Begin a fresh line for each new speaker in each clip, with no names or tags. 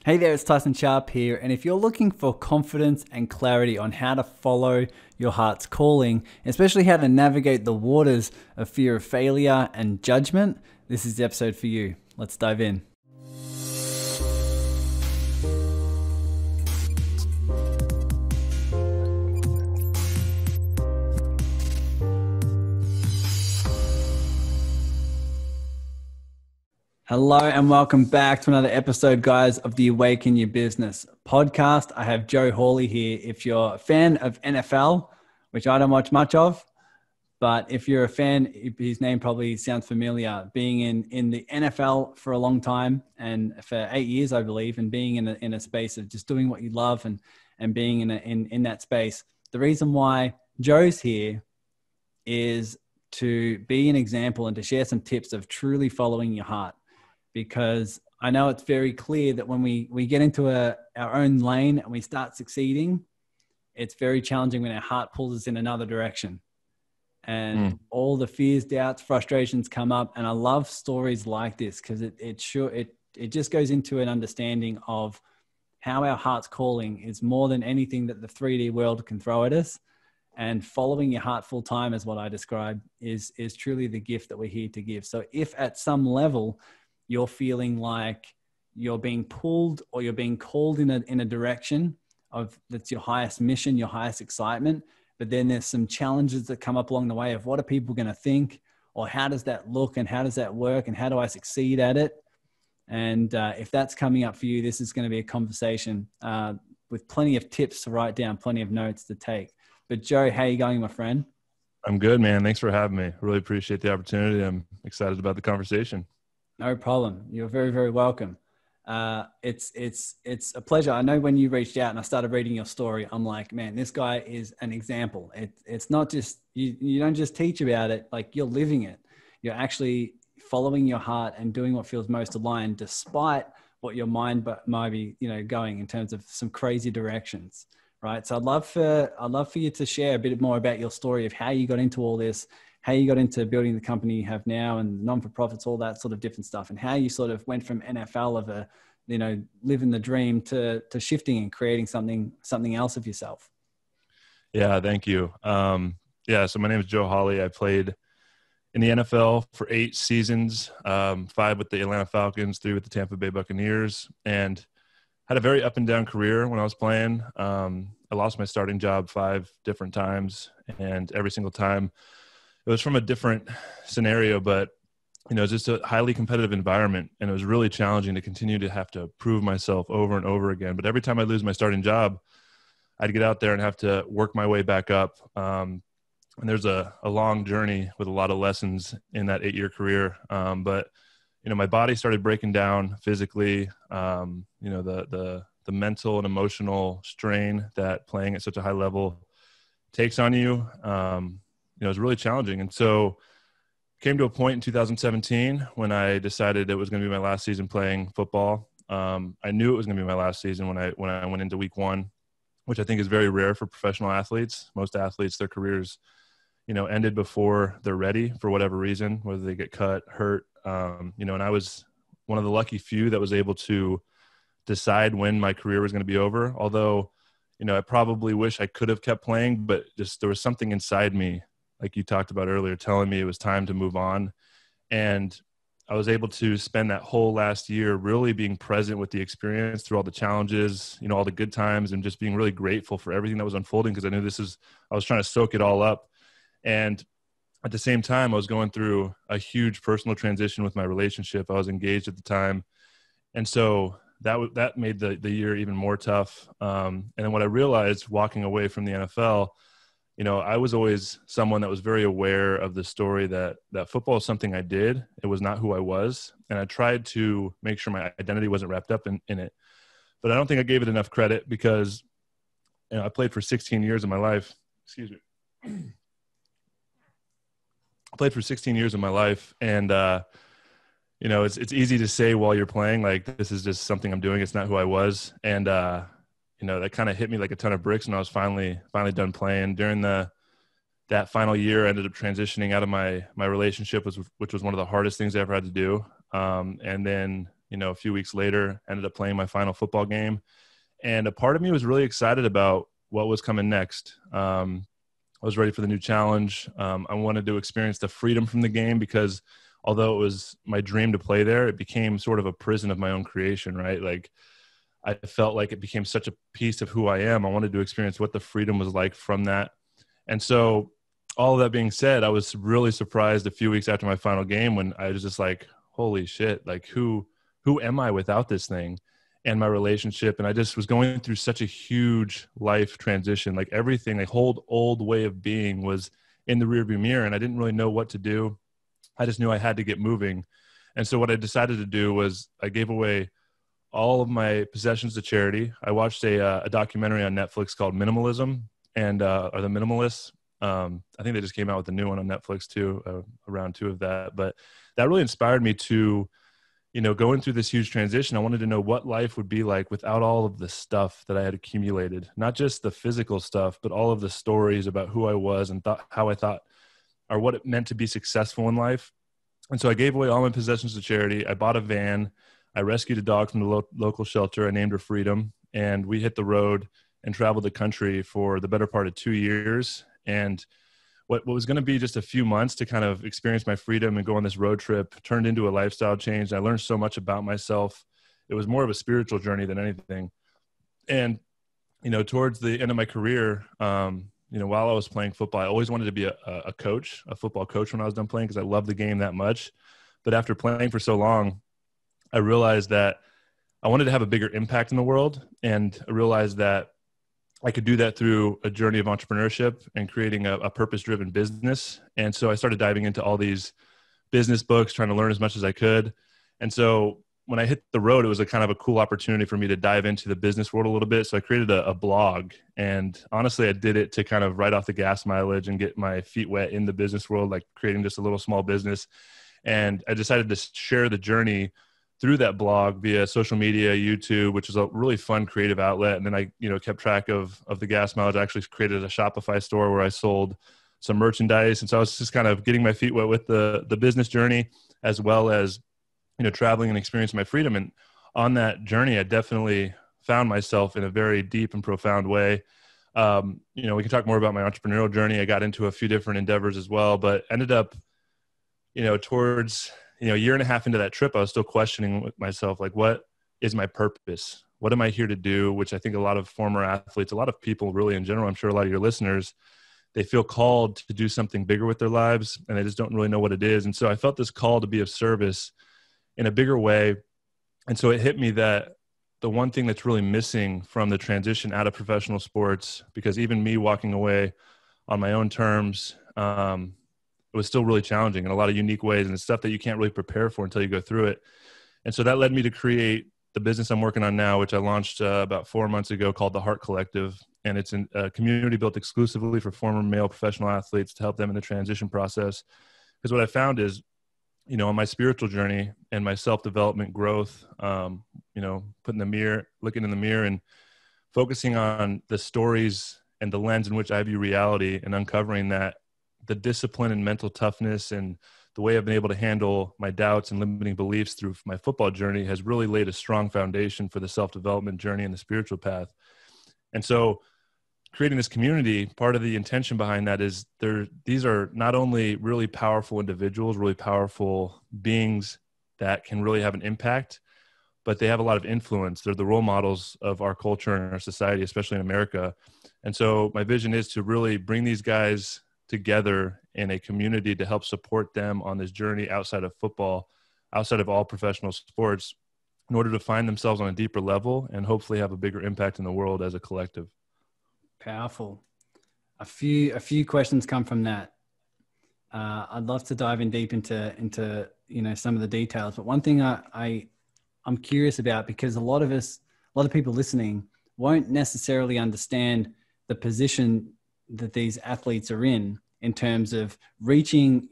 Hey there, it's Tyson Sharp here, and if you're looking for confidence and clarity on how to follow your heart's calling, especially how to navigate the waters of fear of failure and judgment, this is the episode for you. Let's dive in. Hello and welcome back to another episode, guys, of the Awaken Your Business podcast. I have Joe Hawley here. If you're a fan of NFL, which I don't watch much of, but if you're a fan, his name probably sounds familiar. Being in the NFL for a long time and for 8 years, I believe, and being in a space of just doing what you love and being in that space. The reason why Joe's here is to be an example and to share some tips of truly following your heart. Because I know it's very clear that when we get into our own lane and we start succeeding, it's very challenging when our heart pulls us in another direction. And all the fears, doubts, frustrations come up. And I love stories like this because it just goes into an understanding of how our heart's calling is more than anything that the 3D world can throw at us. And following your heart full time is what I describe is truly the gift that we're here to give. So if at some level you're feeling like you're being pulled or you're being called in a direction of that's your highest mission, your highest excitement, but then there's some challenges that come up along the way of what are people going to think, or how does that look and how does that work and how do I succeed at it? And if that's coming up for you, this is going to be a conversation with plenty of tips to write down, plenty of notes to take. But Joe, how are you going, my friend?
I'm good, man. Thanks for having me. Really appreciate the opportunity. I'm excited about the conversation.
No problem. You're very, very welcome. It's a pleasure. I know when you reached out and I started reading your story, I'm like, man, this guy is an example. It's not just, you don't just teach about it, like you're living it. You're actually following your heart and doing what feels most aligned despite what your mind might be, going in terms of some crazy directions. Right. So I'd love for you to share a bit more about your story of how you got into all this, how you got into building the company you have now and non-for-profits, all that sort of different stuff, and how you sort of went from NFL of living the dream to shifting and creating something else of yourself.
Yeah. Thank you. So my name is Joe Hawley. I played in the NFL for 8 seasons, 5 with the Atlanta Falcons, 3 with the Tampa Bay Buccaneers, and had a very up and down career when I was playing. I lost my starting job 5 different times, and every single time it was from a different scenario, but it's just a highly competitive environment, and it was really challenging to continue to have to prove myself over and over again. But every time I lose my starting job, I'd get out there and have to work my way back up. And there's a long journey with a lot of lessons in that 8-year career. But my body started breaking down physically. The mental and emotional strain that playing at such a high level takes on you. It was really challenging. And so came to a point in 2017 when I decided it was going to be my last season playing football. I knew it was going to be my last season when I went into week 1, which I think is very rare for professional athletes. Most athletes, their careers, ended before they're ready for whatever reason, whether they get cut, hurt. And I was one of the lucky few that was able to decide when my career was going to be over. Although, I probably wish I could have kept playing, but just there was something inside me, like you talked about earlier, telling me it was time to move on. And I was able to spend that whole last year really being present with the experience through all the challenges, all the good times, and just being really grateful for everything that was unfolding, because I knew I was trying to soak it all up. And at the same time, I was going through a huge personal transition with my relationship. I was engaged at the time. And so that made the year even more tough. And then what I realized walking away from the NFL, I was always someone that was very aware of the story that football is something I did. It was not who I was. And I tried to make sure my identity wasn't wrapped up in it. But I don't think I gave it enough credit because, I played for 16 years of my life. Excuse me. I played for 16 years of my life. And, it's easy to say while you're playing, like, this is just something I'm doing. It's not who I was. And, that kind of hit me like a ton of bricks when I was finally done playing. During that final year, I ended up transitioning out of my relationship, which was one of the hardest things I ever had to do. And then a few weeks later, ended up playing my final football game. And a part of me was really excited about what was coming next. I was ready for the new challenge. I wanted to experience the freedom from the game because although it was my dream to play there, it became sort of a prison of my own creation, right? Like I felt like it became such a piece of who I am. I wanted to experience what the freedom was like from that. And so all of that being said, I was really surprised a few weeks after my final game when I was just like, holy shit, like who am I without this thing and my relationship? And I just was going through such a huge life transition. Like everything, like whole old way of being was in the rearview mirror, and I didn't really know what to do. I just knew I had to get moving. And so what I decided to do was I gave away all of my possessions to charity. I watched a documentary on Netflix called Minimalism or The Minimalists. I think they just came out with a new one on Netflix too, round 2 of that. But that really inspired me to, going through this huge transition. I wanted to know what life would be like without all of the stuff that I had accumulated, not just the physical stuff, but all of the stories about who I was and how I thought or what it meant to be successful in life. And so I gave away all my possessions to charity. I bought a van. I rescued a dog from the local shelter. I named her Freedom, and we hit the road and traveled the country for the better part of 2 years. And what was going to be just a few months to kind of experience my freedom and go on this road trip turned into a lifestyle change. I learned so much about myself. It was more of a spiritual journey than anything. And, towards the end of my career, while I was playing football, I always wanted to be a coach, a football coach when I was done playing because I loved the game that much. But after playing for so long, I realized that I wanted to have a bigger impact in the world. And I realized that I could do that through a journey of entrepreneurship and creating a purpose-driven business. And so I started diving into all these business books, trying to learn as much as I could. And so when I hit the road, it was a kind of a cool opportunity for me to dive into the business world a little bit. So I created a blog, and honestly, I did it to kind of write off the gas mileage and get my feet wet in the business world, like creating just a little small business. And I decided to share the journey through that blog via social media, YouTube, which is a really fun creative outlet. And then I, kept track of the gas mileage. I actually created a Shopify store where I sold some merchandise. And so I was just kind of getting my feet wet with the business journey, as well as, traveling and experiencing my freedom. And on that journey, I definitely found myself in a very deep and profound way. We can talk more about my entrepreneurial journey. I got into a few different endeavors as well, but ended up, towards a year and a half into that trip, I was still questioning with myself, like, what is my purpose? What am I here to do? Which I think a lot of former athletes, a lot of people really in general, I'm sure a lot of your listeners, they feel called to do something bigger with their lives and they just don't really know what it is. And so I felt this call to be of service in a bigger way. And so it hit me that the one thing that's really missing from the transition out of professional sports, because even me walking away on my own terms, it was still really challenging in a lot of unique ways, and it's stuff that you can't really prepare for until you go through it. And so that led me to create the business I'm working on now, which I launched about 4 months ago, called the Heart Collective. And it's a community built exclusively for former male professional athletes to help them in the transition process. Because what I found is, on my spiritual journey and my self-development growth, looking in the mirror and focusing on the stories and the lens in which I view reality and uncovering that, the discipline and mental toughness and the way I've been able to handle my doubts and limiting beliefs through my football journey has really laid a strong foundation for the self-development journey and the spiritual path. And so creating this community, part of the intention behind that is these are not only really powerful individuals, really powerful beings that can really have an impact, but they have a lot of influence. They're the role models of our culture and our society, especially in America. And so my vision is to really bring these guys together in a community to help support them on this journey outside of football, outside of all professional sports, in order to find themselves on a deeper level and hopefully have a bigger impact in the world as a collective.
Powerful. A few questions come from that. I'd love to dive in deep into some of the details, but one thing I'm curious about, because a lot of people listening won't necessarily understand the position that these athletes are in terms of reaching,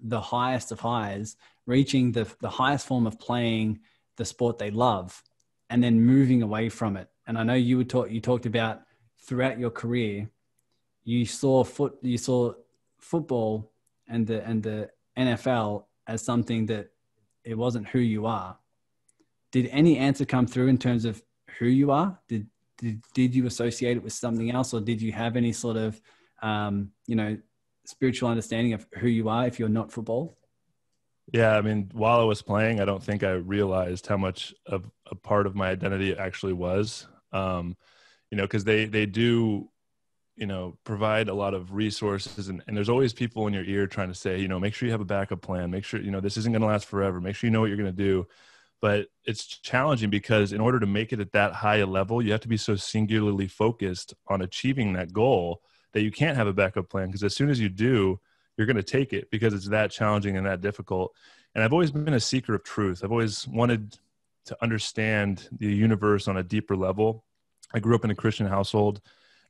the highest of highs, reaching the highest form of playing the sport they love, and then moving away from it. And I know you talked about throughout your career, you saw football and the NFL as something that it wasn't who you are. did any answer come through in terms of who you are? Did you associate it with something else, or did you have any sort of, spiritual understanding of who you are if you're not football?
Yeah, I mean, while I was playing, I don't think I realized how much of a part of my identity it actually was. Because they do, provide a lot of resources, and there's always people in your ear trying to say, make sure you have a backup plan, make sure, this isn't going to last forever, make sure you know what you're going to do. But it's challenging because in order to make it at that high a level, you have to be so singularly focused on achieving that goal that you can't have a backup plan, because as soon as you do, you're going to take it because it's that challenging and that difficult. And I've always been a seeker of truth. I've always wanted to understand the universe on a deeper level. I grew up in a Christian household,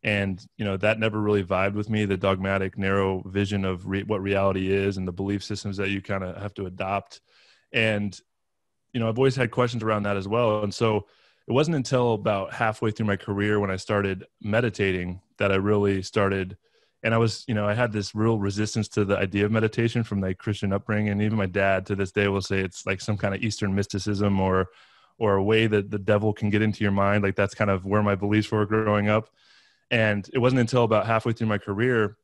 and, that never really vibed with me, the dogmatic, narrow vision of what reality is and the belief systems that you kind of have to adopt. And, I've always had questions around that as well. And so it wasn't until about halfway through my career when I started meditating that I really started. And I was, I had this real resistance to the idea of meditation from my Christian upbringing. And even my dad to this day will say it's like some kind of Eastern mysticism or a way that the devil can get into your mind. Like that's kind of where my beliefs were growing up. And it wasn't until about halfway through my career,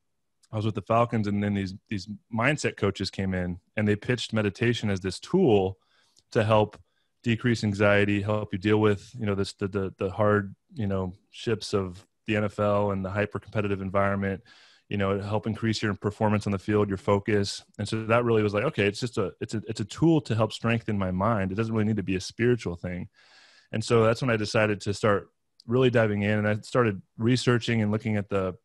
I was with the Falcons, and then these mindset coaches came in and they pitched meditation as this tool to help decrease anxiety, help you deal with, the hard, ships of the NFL and the hyper competitive environment, help increase your performance on the field, your focus. And so that really was like, okay, it's just it's a tool to help strengthen my mind. It doesn't really need to be a spiritual thing. And so that's when I decided to start really diving in, and I started researching and looking at the,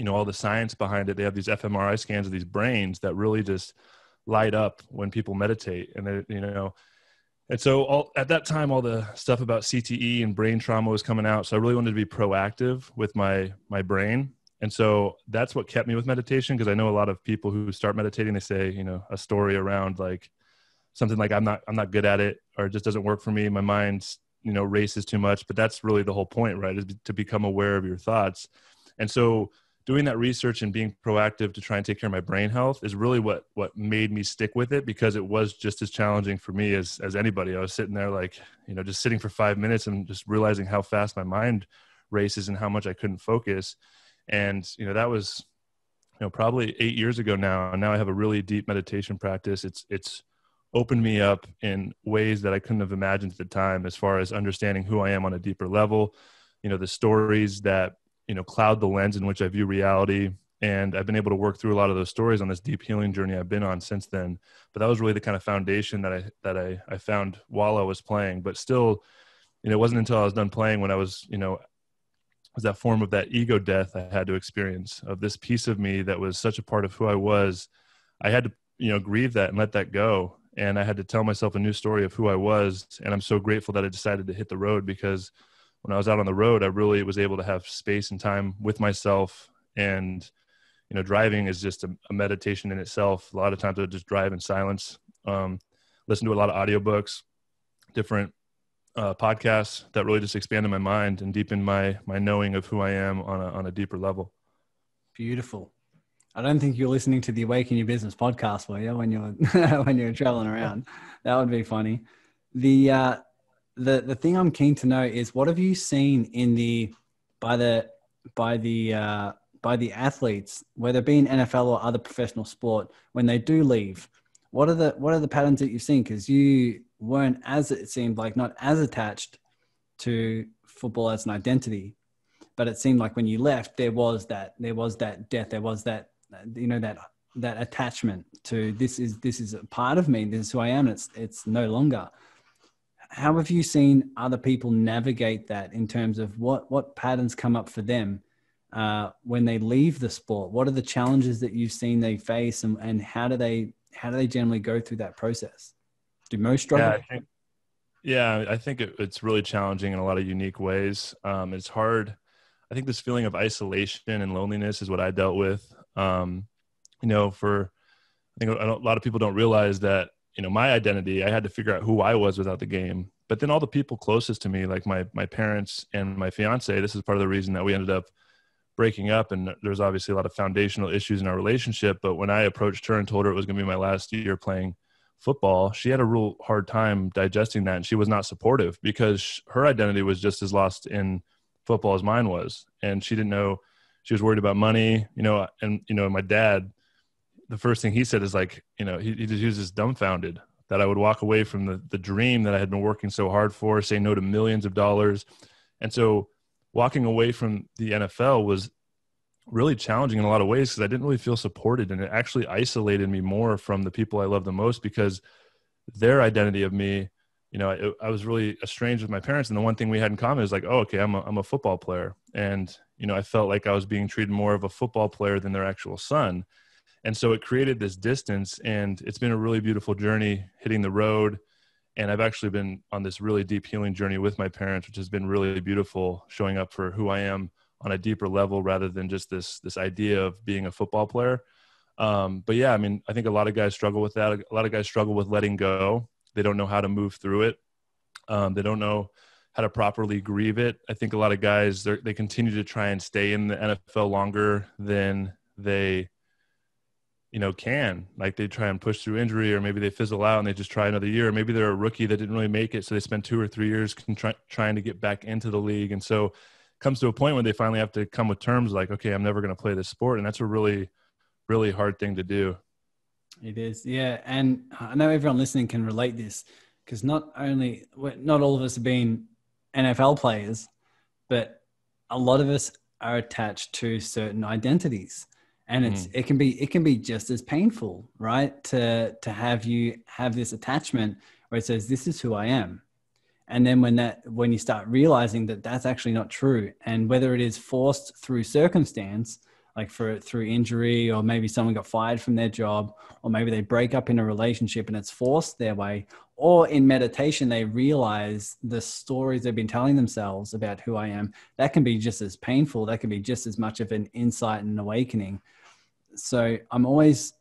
all the science behind it. They have these fMRI scans of these brains that really just light up when people meditate. And and so at that time, all the stuff about CTE and brain trauma was coming out. So I really wanted to be proactive with my brain. And so that's what kept me with meditation, because I know a lot of people who start meditating, they say, a story around like something like, I'm not good at it, or it just doesn't work for me. My mind's, races too much. But that's really the whole point, right? Is to become aware of your thoughts. And so doing that research and being proactive to try and take care of my brain health is really what made me stick with it, because it was just as challenging for me as anybody. I was sitting there like, just sitting for 5 minutes and just realizing how fast my mind races and how much I couldn't focus. And, that was, probably 8 years ago now. And now I have a really deep meditation practice. It's opened me up in ways that I couldn't have imagined at the time, as far as understanding who I am on a deeper level, the stories that, cloud the lens in which I view reality. And I've been able to work through a lot of those stories on this deep healing journey I've been on since then. But that was really the kind of foundation that I found while I was playing. But still, it wasn't until I was done playing when I was, was that form of that ego death I had to experience, of this piece of me that was such a part of who I was. I had to, grieve that and let that go. And I had to tell myself a new story of who I was. And I'm so grateful that I decided to hit the road, because when I was out on the road, I really was able to have space and time with myself. And, driving is just a meditation in itself. A lot of times I just drive in silence, listen to a lot of audiobooks, different podcasts that really just expanded my mind and deepened my knowing of who I am on a deeper level. Beautiful.
I don't think you're listening to the Awaken Your Business podcast, were you, when you're traveling around? That would be funny. The thing I'm keen to know is, what have you seen by the athletes, whether it be in NFL or other professional sport, when they do leave? What are the patterns that you've seen? Because you weren't, as it seemed like, not as attached to football as an identity, but it seemed like when you left, there was that death, there was that, that attachment to this is a part of me, this is who I am. It's no longer. How have you seen other people navigate that in terms of what patterns come up for them when they leave the sport? What are the challenges that you've seen they face, and how do they generally go through that process? Do most struggle?
I think it's really challenging in a lot of unique ways. It's hard. I think this feeling of isolation and loneliness is what I dealt with. I think a lot of people don't realize that, my identity, I had to figure out who I was without the game. But then all the people closest to me, like my parents and my fiance, this is part of the reason that we ended up breaking up. And there's obviously a lot of foundational issues in our relationship. But when I approached her and told her it was going to be my last year playing football, she had a real hard time digesting that. And she was not supportive because her identity was just as lost in football as mine was. And she didn't know, she was worried about money, and my dad, the first thing he said is like, he was just dumbfounded that I would walk away from the dream that I had been working so hard for, say no to millions of dollars. And so walking away from the NFL was really challenging in a lot of ways because I didn't really feel supported, and it actually isolated me more from the people I love the most because their identity of me, I was really estranged with my parents. And the one thing we had in common is like, oh, okay, I'm a football player. And, I felt like I was being treated more of a football player than their actual son. And so it created this distance, and it's been a really beautiful journey hitting the road. And I've actually been on this really deep healing journey with my parents, which has been really beautiful, showing up for who I am on a deeper level rather than just this idea of being a football player. But yeah, I mean, I think a lot of guys struggle with that. A lot of guys struggle with letting go. They don't know how to move through it. They don't know how to properly grieve it. I think a lot of guys, they continue to try and stay in the NFL longer than they, can. Like they try and push through injury, or maybe they fizzle out and they just try another year. Or maybe they're a rookie that didn't really make it, so they spend 2 or 3 years trying to get back into the league. And so it comes to a point when they finally have to come with terms like, okay, I'm never going to play this sport. And that's a really, really hard thing to do.
It is. Yeah. And I know everyone listening can relate this because not all of us have been NFL players, but a lot of us are attached to certain identities. And it can be just as painful, right? To have you have this attachment where it says, this is who I am. And then when you start realizing that that's actually not true, and whether it is forced through circumstance, like through injury, or maybe someone got fired from their job, or maybe they break up in a relationship and it's forced their way, or in meditation, they realize the stories they've been telling themselves about who I am, that can be just as painful. That can be just as much of an insight and awakening. So I'm always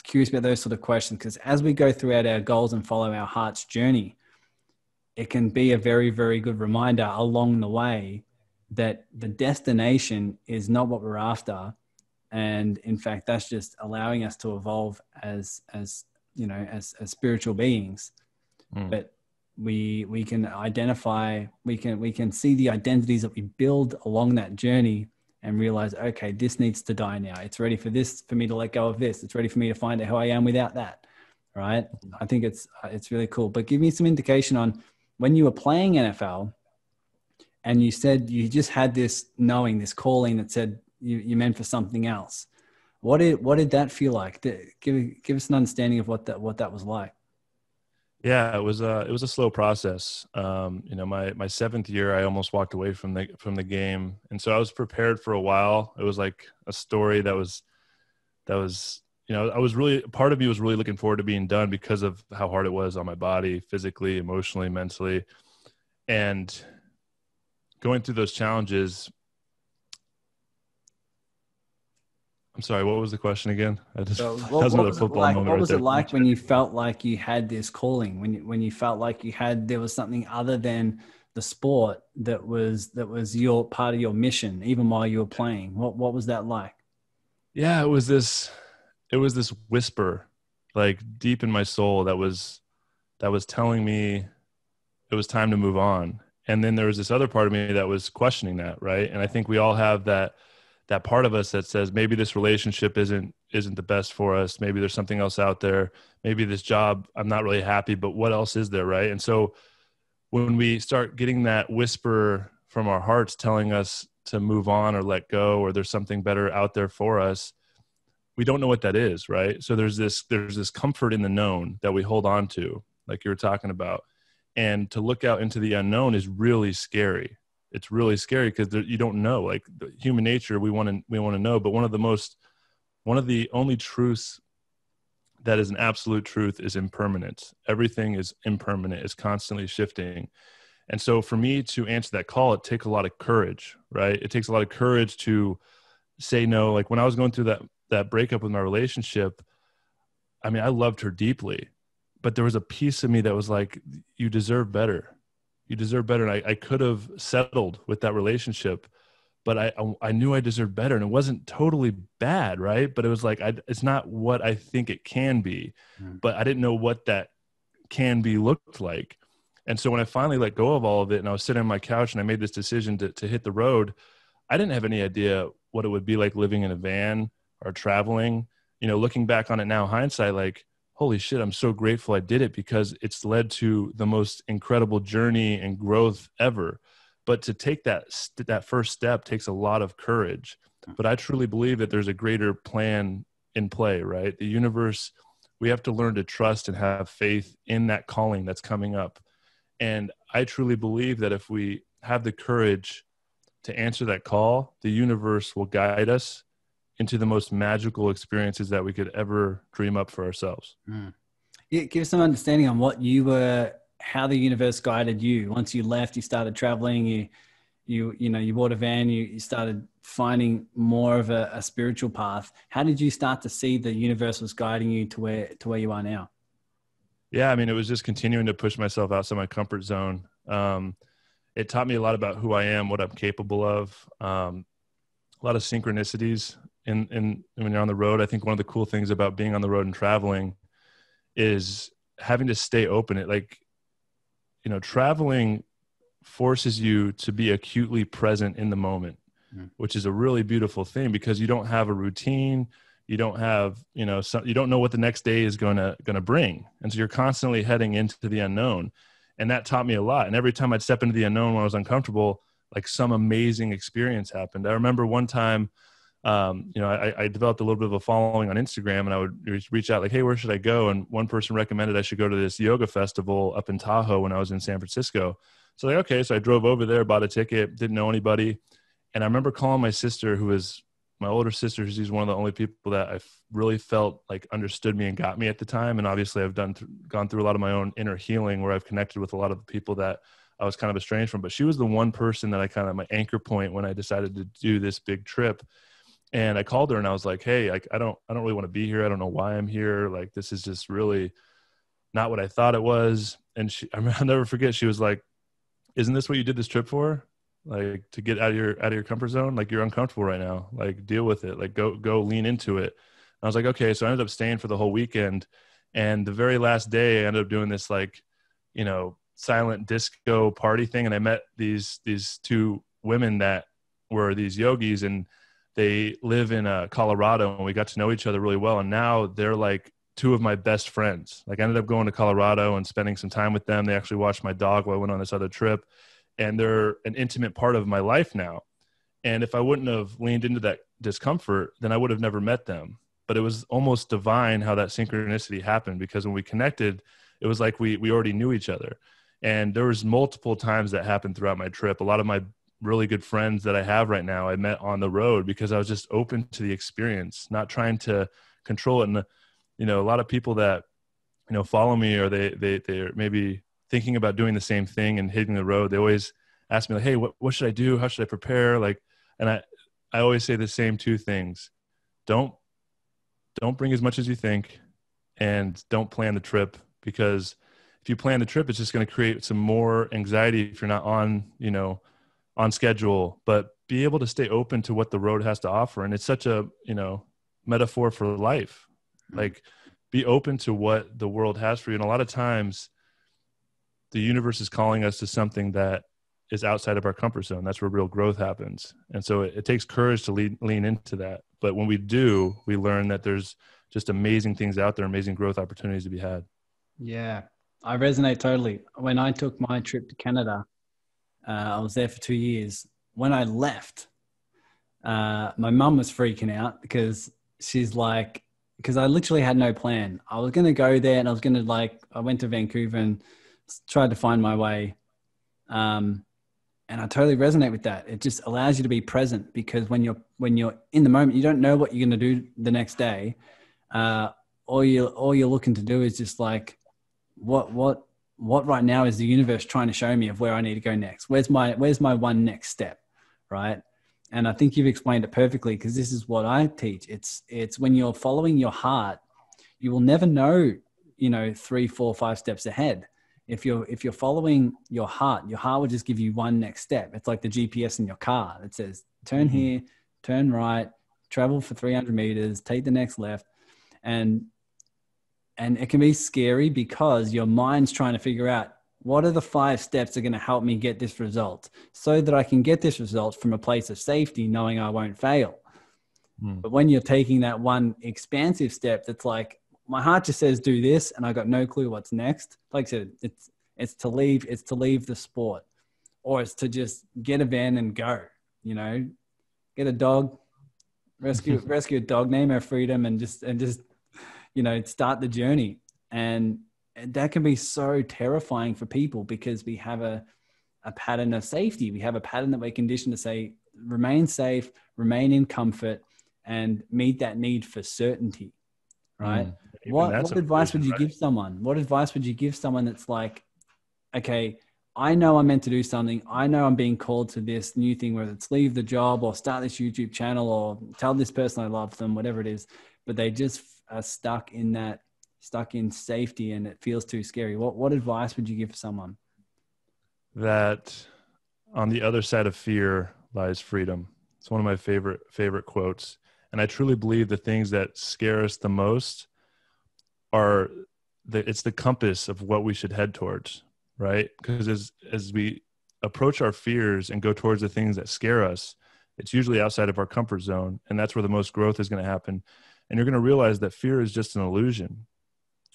curious about those sort of questions, because as we go throughout our goals and follow our heart's journey, it can be a very, very good reminder along the way that the destination is not what we're after. And in fact, that's just allowing us to evolve as spiritual beings. But we can identify, we can see the identities that we build along that journey and realize, okay, this needs to die now. It's ready for me to let go of this. It's ready for me to find out who I am without that. Right. I think it's really cool. But give me some indication on when you were playing NFL and you said you just had this knowing, this calling that said you meant for something else. What did that feel like? Give us an understanding of what that was like.
Yeah, it was a slow process. My seventh year, I almost walked away from the game, and so I was prepared for a while. It was like a story that was, I was really, part of me was really looking forward to being done because of how hard it was on my body, physically, emotionally, mentally, and going through those challenges. I'm sorry, what was the question again?
What was it like when you felt like you had this calling, when you felt like there was something other than the sport that was your part of your mission, even while you were playing? What was that like?
Yeah, it was this whisper, like deep in my soul that was telling me it was time to move on. And then there was this other part of me that was questioning that, right? And I think we all have that part of us that says maybe this relationship isn't the best for us. Maybe there's something else out there. Maybe this job, I'm not really happy, but what else is there, right? And so when we start getting that whisper from our hearts telling us to move on or let go, or there's something better out there for us, we don't know what that is, right? So there's this comfort in the known that we hold on to, like you were talking about. And to look out into the unknown is really scary. It's really scary because you don't know. Like human nature, we want to know. But one of the only truths that is an absolute truth is impermanence. Everything is impermanent. It's constantly shifting. And so for me to answer that call, it takes a lot of courage, right? It takes a lot of courage to say no. Like when I was going through that breakup with my relationship, I mean, I loved her deeply, but there was a piece of me that was like, you deserve better. You deserve better. And I could have settled with that relationship, but I knew I deserved better, and it wasn't totally bad, right? But it was like, it's not what I think it can be, but I didn't know what that can be looked like. And so when I finally let go of all of it and I was sitting on my couch and I made this decision to hit the road, I didn't have any idea what it would be like living in a van or traveling. You know, looking back on it now, hindsight, like, holy shit, I'm so grateful I did it, because it's led to the most incredible journey and growth ever. But to take that first step takes a lot of courage. But I truly believe that there's a greater plan in play, right? The universe, we have to learn to trust and have faith in that calling that's coming up. And I truly believe that if we have the courage to answer that call, the universe will guide us into the most magical experiences that we could ever dream up for ourselves.
Yeah, give us some understanding on how the universe guided you. Once you left, you started traveling, you bought a van, you started finding more of a spiritual path. How did you start to see the universe was guiding you to where you are now?
Yeah, I mean, it was just continuing to push myself outside my comfort zone. It taught me a lot about who I am, what I'm capable of. A lot of synchronicities in when you're on the road. I think one of the cool things about being on the road and traveling is having to stay open. It, like, you know, traveling forces you to be acutely present in the moment, which is a really beautiful thing, because you don't have a routine. You don't have, you don't know what the next day is going to bring. And so you're constantly heading into the unknown. And that taught me a lot. And every time I'd step into the unknown when I was uncomfortable, like, some amazing experience happened. I remember one time, I developed a little bit of a following on Instagram, and I would reach out like, hey, where should I go? And one person recommended I should go to this yoga festival up in Tahoe when I was in San Francisco. So like, okay, so I drove over there, bought a ticket, didn't know anybody. And I remember calling my sister, who is my older sister. She's one of the only people that I really felt like understood me and got me at the time. And obviously I've gone through a lot of my own inner healing, where I've connected with a lot of the people that I was kind of estranged from, but she was the one person that I kind of, my anchor point when I decided to do this big trip. And I called her and I was like, hey, I don't really want to be here. I don't know why I'm here. Like, this is just really not what I thought it was. And I'll never forget. She was like, isn't this what you did this trip for? Like, to get out of your comfort zone? Like, you're uncomfortable right now. Like, deal with it. Like, go lean into it. And I was like, okay. So I ended up staying for the whole weekend. And the very last day I ended up doing this, like, silent disco party thing. And I met these two women that were these yogis, and they live in Colorado, and we got to know each other really well. And now they're like two of my best friends. Like, I ended up going to Colorado and spending some time with them. They actually watched my dog while I went on this other trip, and they're an intimate part of my life now. And if I wouldn't have leaned into that discomfort, then I would have never met them. But it was almost divine how that synchronicity happened, because when we connected, it was like we already knew each other. And there was multiple times that happened throughout my trip. A lot of my really good friends that I have right now, I met on the road, because I was just open to the experience, not trying to control it. And, a lot of people that, follow me, or they're maybe thinking about doing the same thing and hitting the road, they always ask me like, hey, what should I do? How should I prepare? Like, and I always say the same two things. Don't bring as much as you think, and don't plan the trip, because if you plan the trip, it's just going to create some more anxiety if you're not on schedule. But be able to stay open to what the road has to offer. And it's such a, metaphor for life. Like, be open to what the world has for you. And a lot of times the universe is calling us to something that is outside of our comfort zone. That's where real growth happens. And so it takes courage to lean into that. But when we do, we learn that there's just amazing things out there, amazing growth opportunities to be had.
Yeah, I resonate totally. When I took my trip to Canada, I was there for 2 years. When I left, my mum was freaking out, because she's like, because I literally had no plan. I was going to go there, and I went to Vancouver and tried to find my way. And I totally resonate with that. It just allows you to be present, because when you're in the moment, you don't know what you're going to do the next day. All you're looking to do is just like, what right now is the universe trying to show me of where I need to go next? Where's my one next step, right? And I think you've explained it perfectly, because this is what I teach. It's when you're following your heart, you will never know, 3, 4, 5 steps ahead. if you're following your heart will just give you one next step. It's like the GPS in your car. It says, turn here, turn right, travel for 300 meters, take the next left. And it can be scary because your mind's trying to figure out, what are the 5 steps that are going to help me get this result so that I can get this result from a place of safety, knowing I won't fail. But when you're taking that one expansive step, that's like, my heart just says do this, and I got no clue what's next. Like I said, it's to leave the sport, or it's to just get a van and go. Get a dog, rescue a dog, name her Freedom, and just start the journey. And that can be so terrifying for people because we have a pattern of safety. We have a pattern that we're conditioned to say, remain safe, remain in comfort, and meet that need for certainty. Right? What advice would you give someone? What advice would you give someone that's like, okay, I know I'm meant to do something. I know I'm being called to this new thing, whether it's leave the job or start this YouTube channel or tell this person I love them, whatever it is, but they just are stuck in safety and it feels too scary. What advice would you give someone?
That on the other side of fear lies freedom. It's one of my favorite quotes. And I truly believe the things that scare us the most it's the compass of what we should head towards, right? Because as we approach our fears and go towards the things that scare us, it's usually outside of our comfort zone. And that's where the most growth is going to happen. And you're going to realize that fear is just an illusion,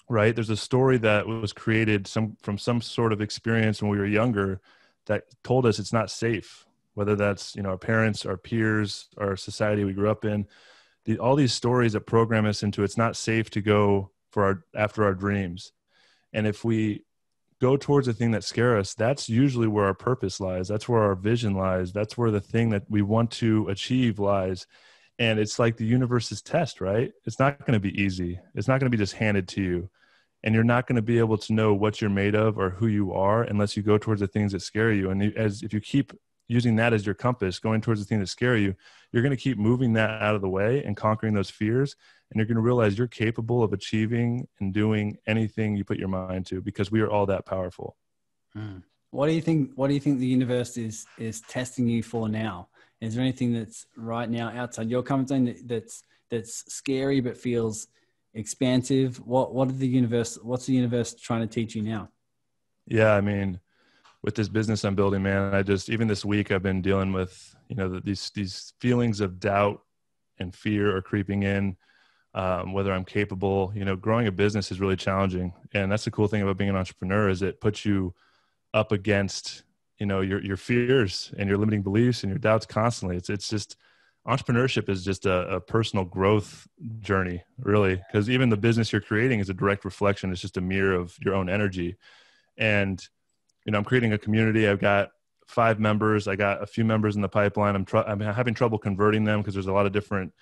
right? There's a story that was created from some sort of experience when we were younger that told us it's not safe, whether that's, our parents, our peers, our society we grew up in. All these stories that program us into it's not safe to go after our dreams. And if we go towards the thing that scares us, that's usually where our purpose lies. That's where our vision lies. That's where the thing that we want to achieve lies. And it's like the universe's test, right? It's not going to be easy. It's not going to be just handed to you. And you're not going to be able to know what you're made of or who you are unless you go towards the things that scare you. And if you keep using that as your compass, going towards the thing that scare you, you're going to keep moving that out of the way and conquering those fears. And you're going to realize you're capable of achieving and doing anything you put your mind to, because we are all that powerful.
What do you think the universe is testing you for now? Is there anything that's right now outside your comfort zone that's scary but feels expansive? What's the universe trying to teach you now?
Yeah, I mean, with this business I'm building, man, even this week I've been dealing with, these feelings of doubt and fear are creeping in, whether I'm capable. Growing a business is really challenging. And that's the cool thing about being an entrepreneur is it puts you up against, your fears and your limiting beliefs and your doubts constantly. It's just, entrepreneurship is just a personal growth journey, really, because even the business you're creating is a direct reflection. It's just a mirror of your own energy. And, I'm creating a community. I've got 5 members. I got a few members in the pipeline. I'm having trouble converting them because there's a lot of different,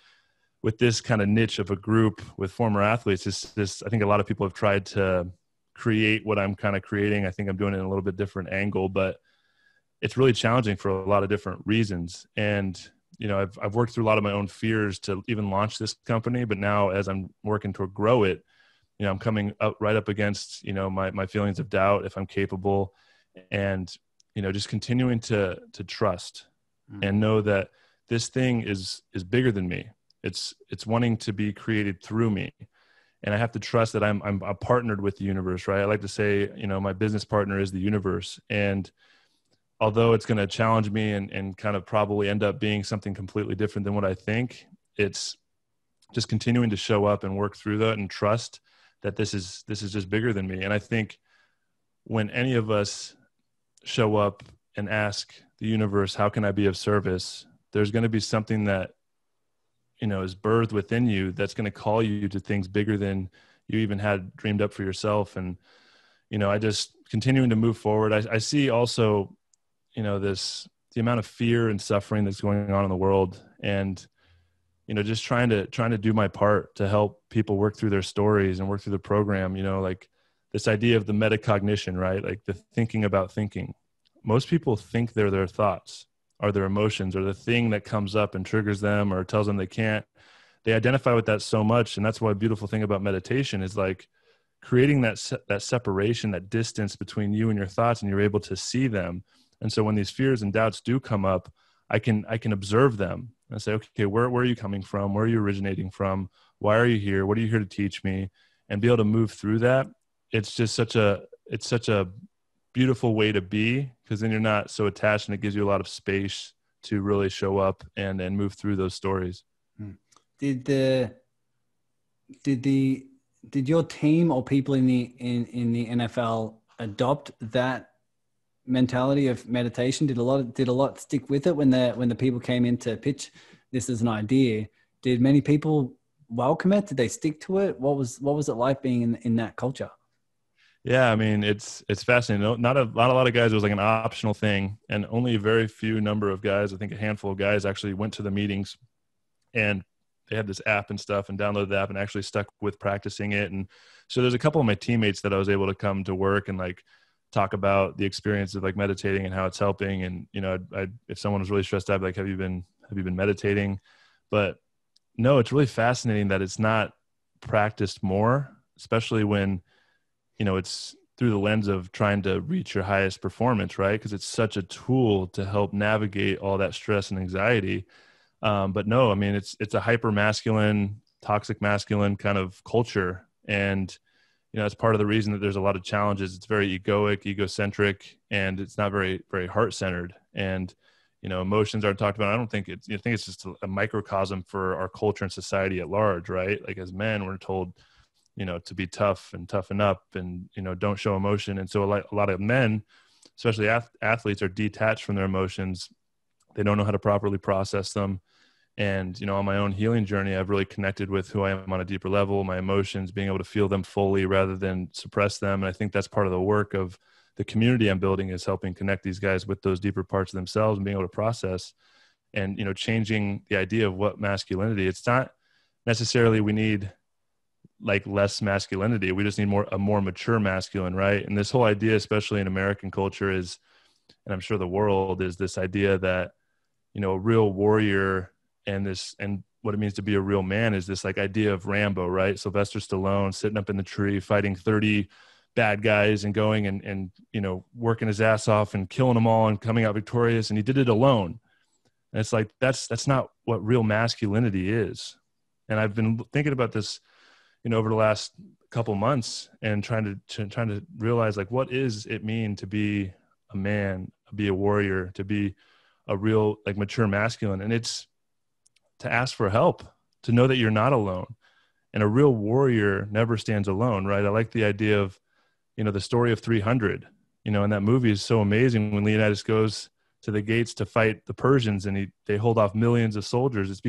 with this kind of niche of a group with former athletes. I think a lot of people have tried to create what I'm kind of creating. I think I'm doing it in a little bit different angle, but it's really challenging for a lot of different reasons. And, I've worked through a lot of my own fears to even launch this company, but now as I'm working to grow it, I'm coming right up against, my feelings of doubt, if I'm capable, and, just continuing to trust and know that this thing is bigger than me. It's wanting to be created through me. And I have to trust that I'm partnered with the universe, right? I like to say, my business partner is the universe. And although it's going to challenge me and kind of probably end up being something completely different than what I think, it's just continuing to show up and work through that and trust that this is just bigger than me. And I think when any of us show up and ask the universe, how can I be of service? There's going to be something that, is birthed within you that's going to call you to things bigger than you even had dreamed up for yourself. And, I just continuing to move forward. I see also, the amount of fear and suffering that's going on in the world, and, just trying to do my part to help people work through their stories and work through the program, like this idea of the metacognition, right? Like the thinking about thinking. Most people think they're their thoughts or their emotions or the thing that comes up and triggers them or tells them they can't. They identify with that so much. And that's why a beautiful thing about meditation is like creating that separation, that distance between you and your thoughts, and you're able to see them. And so when these fears and doubts do come up, I can observe them and say, okay, where are you coming from? Where are you originating from? Why are you here? What are you here to teach me? And be able to move through that. It's just such a beautiful way to be, because then you're not so attached, and it gives you a lot of space to really show up and move through those stories.
Did your team or people in the NFL adopt that mentality of meditation? Did a lot stick with it when the people came in to pitch this as an idea? Did many people welcome it? Did they stick to it? What was it like being in that culture?
Yeah, I mean, it's fascinating. Not a lot of guys, it was like an optional thing, and only a very few number of guys, I think a handful of guys, actually went to the meetings, and they had this app and stuff, and downloaded the app and actually stuck with practicing it. And so there's a couple of my teammates that I was able to come to work and like talk about the experience of like meditating and how it's helping. And, you know, if someone was really stressed out, I'd be like, have you been meditating? But no, it's really fascinating that it's not practiced more, especially when, you know, it's through the lens of trying to reach your highest performance, right? Because it's such a tool to help navigate all that stress and anxiety. But no, I mean, it's a hyper masculine, toxic masculine kind of culture. And, you know, it's part of the reason that there's a lot of challenges. It's very egoic, egocentric, and it's not very, very heart centered. And, you know, emotions aren't talked about. I think it's just a microcosm for our culture and society at large, right? Like as men, we're told, you know, to be tough and toughen up and, you know, don't show emotion. And so a lot of men, especially athletes, are detached from their emotions. They don't know how to properly process them. And, you know, on my own healing journey, I've really connected with who I am on a deeper level, my emotions, being able to feel them fully rather than suppress them. And I think that's part of the work of the community I'm building, is helping connect these guys with those deeper parts of themselves and being able to process and, you know, changing the idea of what masculinity. It's not necessarily we need like less masculinity. We just need a more mature masculine, right? And this whole idea, especially in American culture, is, and I'm sure the world, is this idea that, you know, a real warrior and what it means to be a real man is this like idea of Rambo, right? Sylvester Stallone sitting up in the tree fighting 30 bad guys and going and you know, working his ass off and killing them all and coming out victorious, and he did it alone. And it's like that's not what real masculinity is. And I've been thinking about this, you know, over the last couple months, and trying to realize, like, what is it mean to be a man, to be a warrior, to be a real like mature masculine? And it's to ask for help, to know that you're not alone. And a real warrior never stands alone, right? I like the idea of, you know, the story of 300, you know, and that movie is so amazing when Leonidas goes to the gates to fight the Persians and they hold off millions of soldiers. It's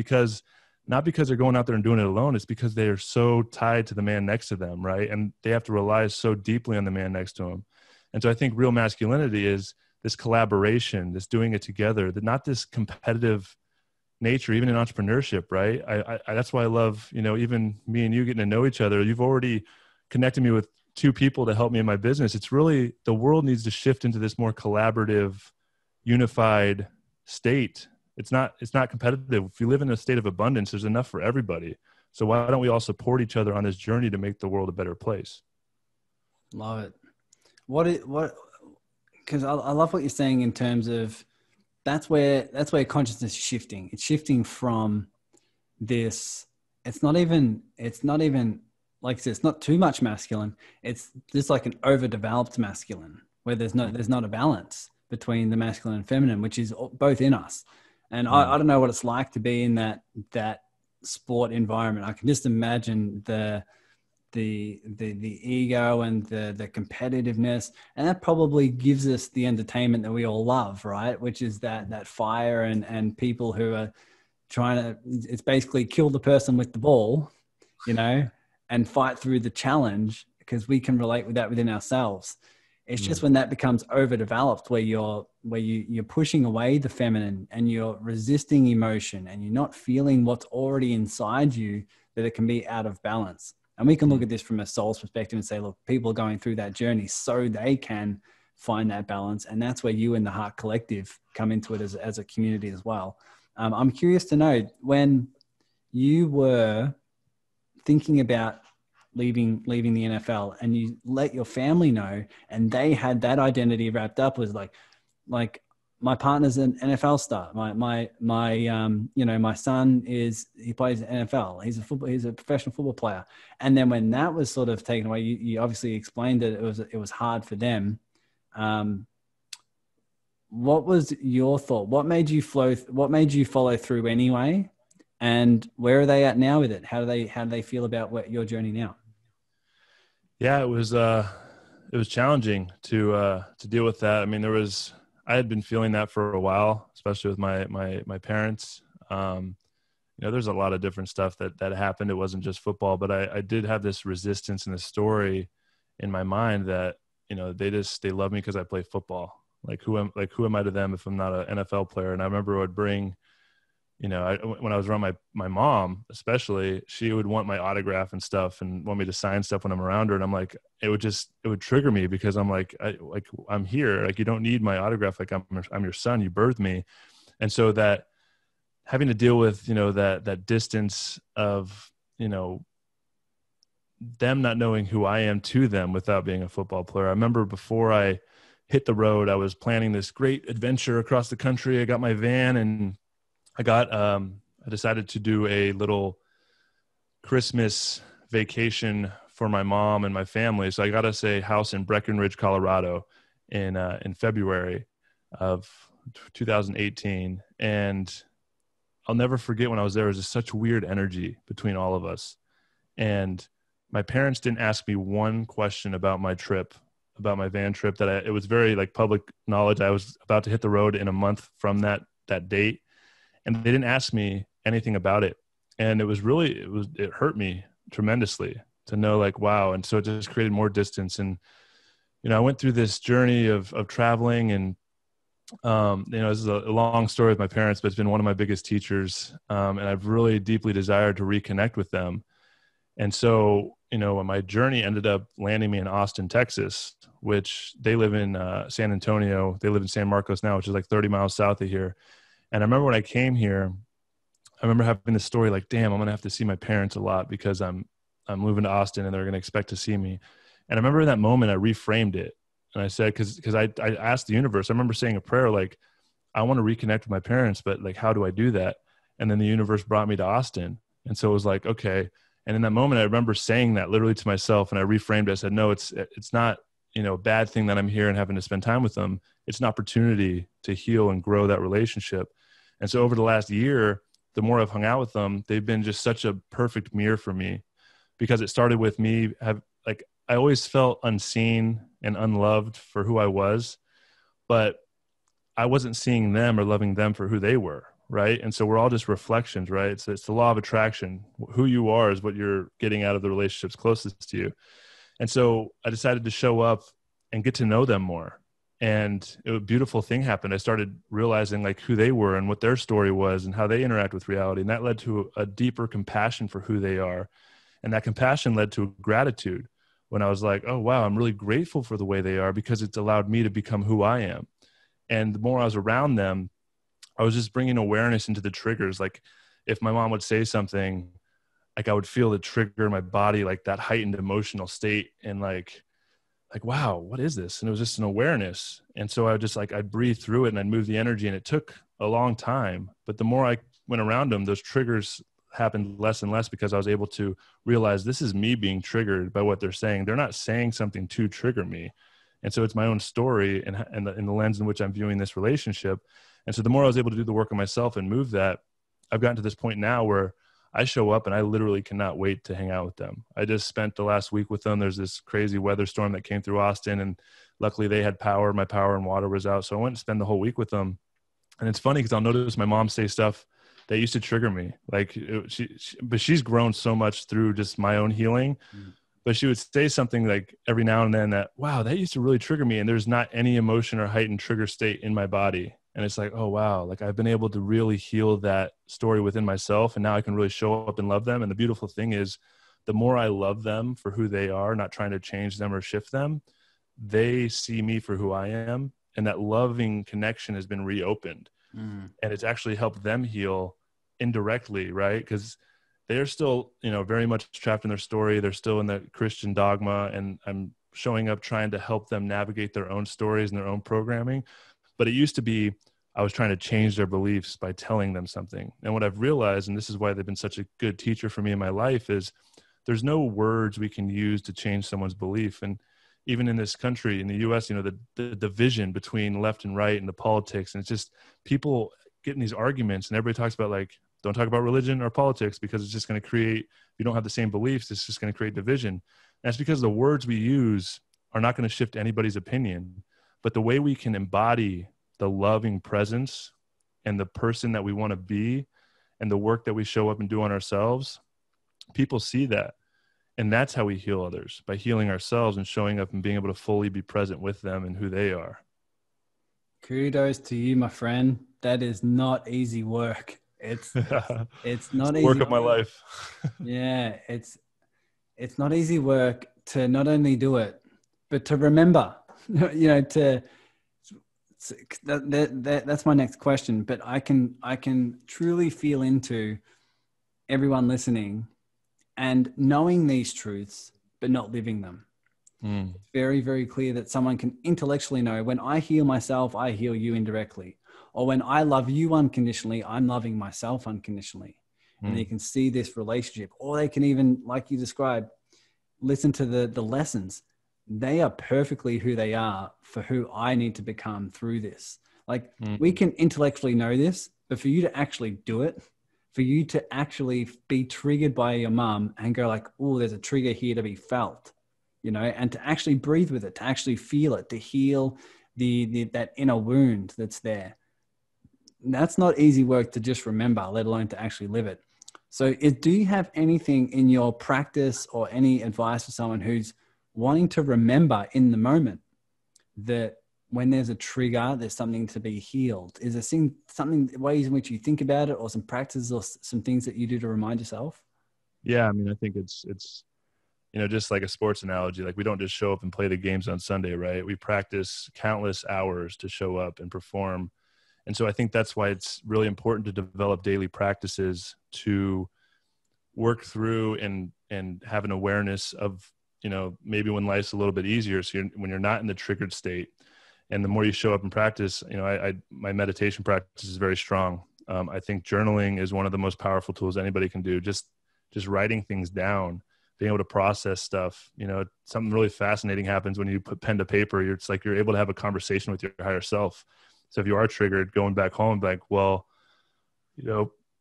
not because they're going out there and doing it alone. It's because they are so tied to the man next to them, right? And they have to rely so deeply on the man next to them. And so I think real masculinity is this collaboration, this doing it together, not this competitive nature, even in entrepreneurship, right? I that's why I love, you know, even me and you getting to know each other. You've already connected me with 2 people to help me in my business. It's really, the world needs to shift into this more collaborative, unified state. It's not competitive. If you live in a state of abundance, there's enough for everybody. So why don't we all support each other on this journey to make the world a better place?
Love it. Because I love what you're saying in terms of that's where consciousness is shifting. It's shifting from this. It's not even like I said, it's not too much masculine. It's just like an overdeveloped masculine where there's not a balance between the masculine and feminine, which is both in us. And I don't know what it's like to be in that sport environment. I can just imagine the ego and the competitiveness, and that probably gives us the entertainment that we all love, right? Which is that fire and people who are trying to, it's basically kill the person with the ball, you know, and fight through the challenge, because we can relate with that within ourselves. It's just when that becomes overdeveloped, where you're pushing away the feminine and you're resisting emotion and you're not feeling what's already inside you, that it can be out of balance. And we can look at this from a soul's perspective and say, look, people are going through that journey so they can find that balance. And that's where you and the Heart Collective come into it as a community as well. I'm curious to know, when you were thinking about leaving the NFL, and you let your family know, and they had that identity wrapped up was like my partner's an NFL star. My son he plays NFL. He's a professional football player. And then when that was sort of taken away, you obviously explained that it was hard for them. What was your thought? What made you follow through anyway? And where are they at now with it? How do they feel about your journey now?
Yeah, it was challenging to deal with that. I mean, I had been feeling that for a while, especially with my parents. There's a lot of different stuff that happened. It wasn't just football, but I did have this resistance and this story in my mind that, they love me because I play football. Who am I to them if I'm not an NFL player? And I remember I would bring, when I was around my mom, especially, she would want my autograph and stuff and want me to sign stuff when I'm around her. And I'm like, it would trigger me because I'm like, I'm here. Like, you don't need my autograph. Like, I'm your son. You birthed me. And so that having to deal with, that distance of, them not knowing who I am to them without being a football player. I remember before I hit the road, I was planning this great adventure across the country. I got my van and I decided to do a little Christmas vacation for my mom and my family. So I got us a house in Breckenridge, Colorado in February of 2018. And I'll never forget when I was there, it was just such weird energy between all of us. And my parents didn't ask me one question about my trip, about my van trip. It was very public knowledge. I was about to hit the road in a month from that date. And they didn't ask me anything about it. And it hurt me tremendously to know wow. And so it just created more distance. And, I went through this journey of traveling and, this is a long story with my parents, but it's been one of my biggest teachers. And I've really deeply desired to reconnect with them. And so, my journey ended up landing me in Austin, Texas, which they live in San Antonio. They live in San Marcos now, which is 30 miles south of here. And I remember when I came here, I remember having this story damn, I'm going to have to see my parents a lot because I'm moving to Austin and they're going to expect to see me. And I remember in that moment, I reframed it. And I said, because I asked the universe, I remember saying a prayer I want to reconnect with my parents, but how do I do that? And then the universe brought me to Austin. And so it was okay. And in that moment, I remember saying that literally to myself, and I reframed it. I said, no, it's not, a bad thing that I'm here and having to spend time with them. It's an opportunity to heal and grow that relationship. And so over the last year, the more I've hung out with them, they've been just such a perfect mirror for me, because it started with me I always felt unseen and unloved for who I was, but I wasn't seeing them or loving them for who they were. Right. And so we're all just reflections, right? It's the law of attraction. Who you are is what you're getting out of the relationships closest to you. And so I decided to show up and get to know them more. And a beautiful thing happened. I started realizing who they were and what their story was and how they interact with reality. And that led to a deeper compassion for who they are. And that compassion led to gratitude when I was oh, wow, I'm really grateful for the way they are because it's allowed me to become who I am. And the more I was around them, I was just bringing awareness into the triggers. If my mom would say something, I would feel the trigger in my body, that heightened emotional state. And wow, what is this? And it was just an awareness. And so I would just I'd breathe through it and I'd move the energy, and it took a long time. But the more I went around them, those triggers happened less and less because I was able to realize this is me being triggered by what they're saying. They're not saying something to trigger me. And so it's my own story and the lens in which I'm viewing this relationship. And so the more I was able to do the work on myself and move that, I've gotten to this point now where I show up and I literally cannot wait to hang out with them. I just spent the last week with them. There's this crazy weather storm that came through Austin, and luckily they had power. My power and water was out. So I went and spend the whole week with them. And it's funny because I'll notice my mom say stuff that used to trigger me. But she's grown so much through just my own healing. Mm-hmm. But she would say something every now and then that, wow, that used to really trigger me. And there's not any emotion or heightened trigger state in my body. And it's oh, wow, I've been able to really heal that story within myself. And now I can really show up and love them. And the beautiful thing is, the more I love them for who they are, not trying to change them or shift them, they see me for who I am. And that loving connection has been reopened. Mm. And it's actually helped them heal indirectly, right? Because they're still, very much trapped in their story. They're still in the Christian dogma, and I'm showing up trying to help them navigate their own stories and their own programming. But it used to be I was trying to change their beliefs by telling them something. And what I've realized, and this is why they've been such a good teacher for me in my life, is there's no words we can use to change someone's belief. And even in this country, in the US, the division between left and right and the politics, and it's just people getting these arguments, and everybody talks about like, don't talk about religion or politics because it's just going to create, if you don't have the same beliefs, it's just going to create division. And that's because the words we use are not going to shift anybody's opinion. But the way we can embody the loving presence and the person that we want to be and the work that we show up and do on ourselves, people see that. And that's how we heal others, by healing ourselves and showing up and being able to fully be present with them and who they are.
Kudos to you, my friend. That is not easy work. It's not easy
work of my life.
Yeah, it's not easy work to not only do it, but to remember. That's my next question. But I can truly feel into everyone listening and knowing these truths, but not living them. It's very, very clear that someone can intellectually know, when I heal myself, I heal you indirectly. Or when I love you unconditionally, I'm loving myself unconditionally. And they can see this relationship. Or they can even, like you described, listen to the lessons. They are perfectly who they are for who I need to become through this. Like we can intellectually know this, but for you to actually do it, for you to actually be triggered by your mom and go like, oh, there's a trigger here to be felt, and to actually breathe with it, to actually feel it, to heal that inner wound that's there. That's not easy work to just remember, let alone to actually live it. So do you have anything in your practice or any advice for someone who's wanting to remember in the moment that when there's a trigger, there's something to be healed? Is there something ways in which you think about it, or some practices or some things that you do to remind yourself?
Yeah. I mean, I think it's, just like a sports analogy, like we don't just show up and play the games on Sunday, right? We practice countless hours to show up and perform. And so I think that's why it's really important to develop daily practices to work through and have an awareness of, maybe when life's a little bit easier. So when you're not in the triggered state, and the more you show up and practice, my meditation practice is very strong. I think journaling is one of the most powerful tools anybody can do. Just writing things down, being able to process stuff. Something really fascinating happens when you put pen to paper. It's like you're able to have a conversation with your higher self. So if you are triggered, going back home, like, well,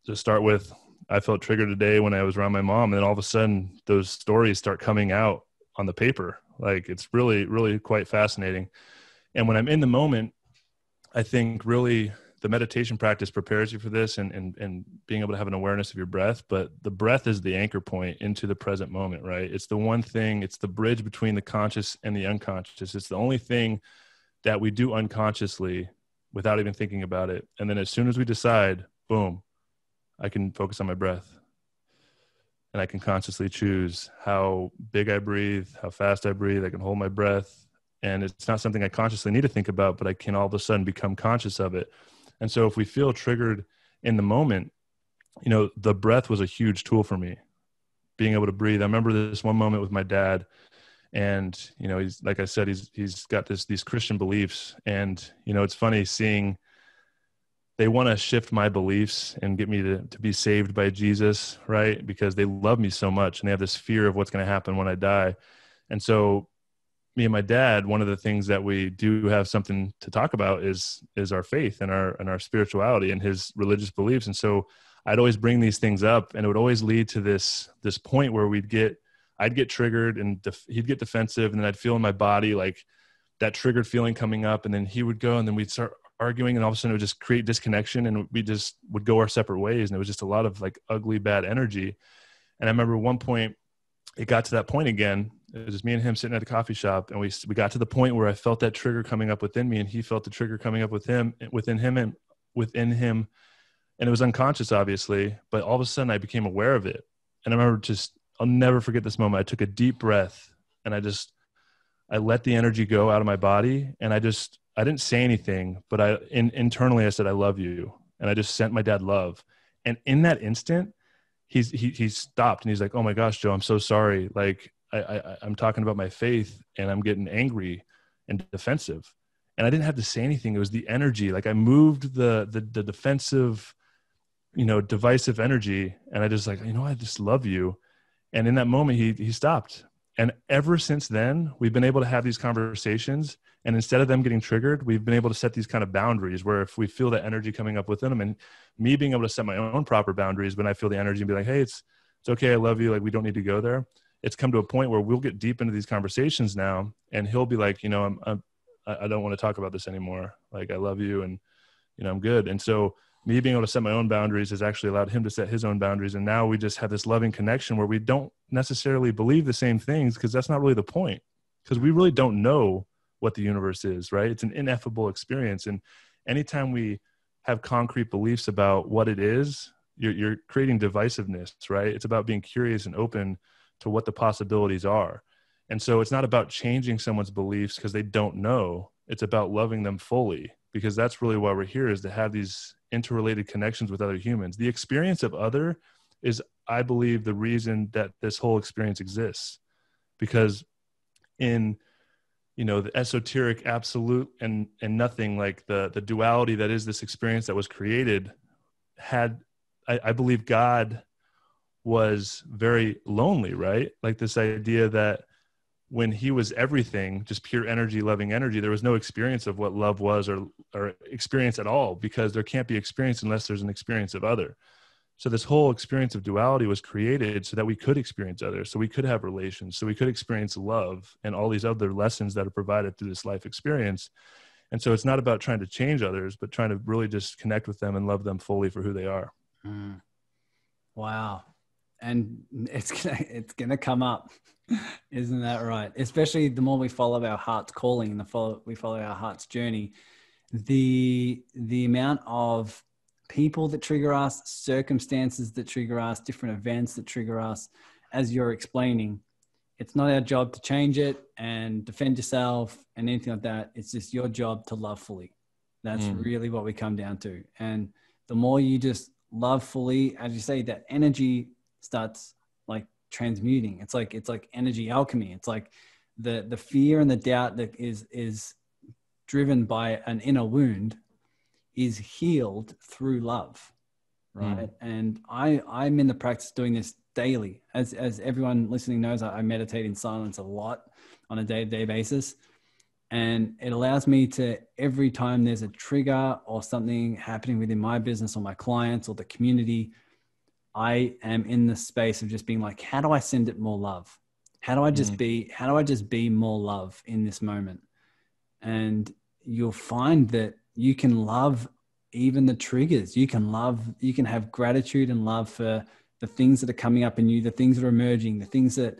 just start with, I felt triggered today when I was around my mom. And then all of a sudden those stories start coming out on the paper. Like, it's really, really quite fascinating. And when I'm in the moment, I think really the meditation practice prepares you for this and being able to have an awareness of your breath. But the breath is the anchor point into the present moment, right? It's the one thing, it's the bridge between the conscious and the unconscious. It's the only thing that we do unconsciously without even thinking about it. And then as soon as we decide, boom, I can focus on my breath. And I can consciously choose how big I breathe, how fast I breathe. I can hold my breath. And it's not something I consciously need to think about, but I can all of a sudden become conscious of it. And so if we feel triggered in the moment, the breath was a huge tool for me, being able to breathe. I remember this one moment with my dad, and, he's, like I said, he's got these Christian beliefs. And, it's funny seeing, they want to shift my beliefs and get me to be saved by Jesus, right? Because they love me so much and they have this fear of what's going to happen when I die. And so me and my dad, one of the things that we do have something to talk about is our faith and our spirituality and his religious beliefs. And so I'd always bring these things up, and it would always lead to this point where I'd get triggered, and he'd get defensive, and then I'd feel in my body like that triggered feeling coming up, and then he would go, and then we'd start arguing, and all of a sudden it would just create disconnection, and we just would go our separate ways, and it was just a lot of like ugly, bad energy. And I remember at one point it got to that point again. It was just me and him sitting at a coffee shop, and we got to the point where I felt that trigger coming up within me, and he felt the trigger coming up within him. And it was unconscious, obviously, but all of a sudden I became aware of it. And I remember I'll never forget this moment. I took a deep breath, and I let the energy go out of my body. And I didn't say anything, but internally I said, I love you. And I just sent my dad love. And in that instant, he stopped and he's like, "Oh my gosh, Joe, I'm so sorry. Like I'm talking about my faith and I'm getting angry and defensive." And I didn't have to say anything. It was the energy. Like I moved the defensive, divisive energy. And I just like, I just love you. And in that moment, he stopped. And ever since then, we've been able to have these conversations. And instead of them getting triggered, we've been able to set these kind of boundaries where if we feel that energy coming up within them, and me being able to set my own proper boundaries when I feel the energy and be like, "Hey, it's okay. I love you. Like, we don't need to go there." It's come to a point where we'll get deep into these conversations now. And he'll be like, I don't want to talk about this anymore. Like, I love you and, I'm good. And so me being able to set my own boundaries has actually allowed him to set his own boundaries. And now we just have this loving connection where we don't necessarily believe the same things, because that's not really the point, because we really don't know what the universe is, right? It's an ineffable experience. And anytime we have concrete beliefs about what it is, you're creating divisiveness, right? It's about being curious and open to what the possibilities are. And so it's not about changing someone's beliefs because they don't know. It's about loving them fully, because that's really why we're here, is to have these interrelated connections with other humans. The experience of other is, I believe, the reason that this whole experience exists, because in, the esoteric absolute and nothing, like the duality that is this experience that was created, I believe God was very lonely, right? Like this idea that when he was everything, just pure energy, loving energy, there was no experience of what love was or experience at all, because there can't be experience unless there's an experience of other. So this whole experience of duality was created so that we could experience others, so we could have relations, so we could experience love and all these other lessons that are provided through this life experience. And so it's not about trying to change others, but trying to really just connect with them and love them fully for who they are.
Mm. Wow. And it's gonna come up. Isn't that right? Especially the more we follow our heart's calling and we follow our heart's journey, the amount of people that trigger us, circumstances that trigger us, different events that trigger us, as you're explaining, it's not our job to change it and defend yourself and anything like that. It's just your job to love fully. That's really what we come down to. And the more you just love fully, as you say, that energy starts like transmuting. It's like energy alchemy. It's like the fear and the doubt that is driven by an inner wound is healed through love, right? And I'm in the practice of doing this daily. As everyone listening knows, I meditate in silence a lot on a day-to-day basis. And it allows me to, every time there's a trigger or something happening within my business or my clients or the community, I am in the space of just being like, how do I send it more love? How do I just be more love in this moment? And you'll find that you can love even the triggers. You can have gratitude and love for the things that are coming up in you, the things that are emerging, the things that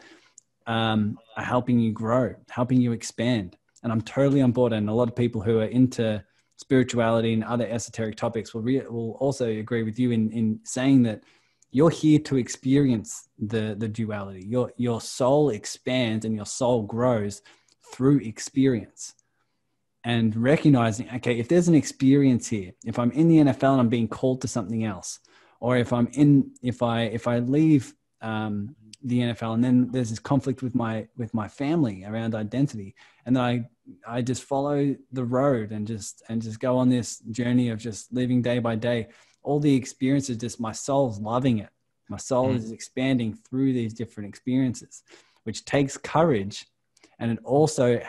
are helping you grow, helping you expand. And I'm totally on board. And a lot of people who are into spirituality and other esoteric topics will also agree with you in saying that you're here to experience the duality. Your soul expands and your soul grows through experience. And recognizing, okay, if there's an experience here, if I'm in the NFL and I'm being called to something else, or if I leave the NFL and then there's this conflict with my family around identity, and then I just follow the road and just go on this journey of just living day by day. All the experiences, just my soul's loving it. My soul is expanding through these different experiences, which takes courage. And it also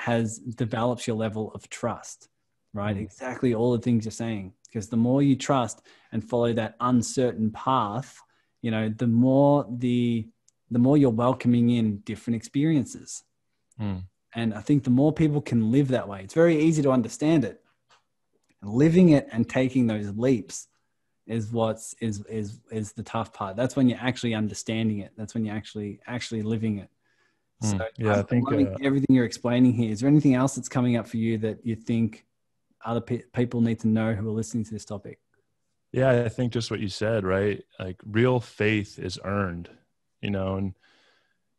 develops your level of trust, right? Exactly all the things you're saying. Because the more you trust and follow that uncertain path, the more you're welcoming in different experiences. And I think the more people can live that way, it's very easy to understand it. Living it and taking those leaps is is the tough part. That's when you're actually understanding it. That's when you're actually living it. So
yeah, I think
everything you're explaining here, is there anything else that's coming up for you that you think other people need to know who are listening to this topic?
Yeah, I think just what you said, right? Like real faith is earned, and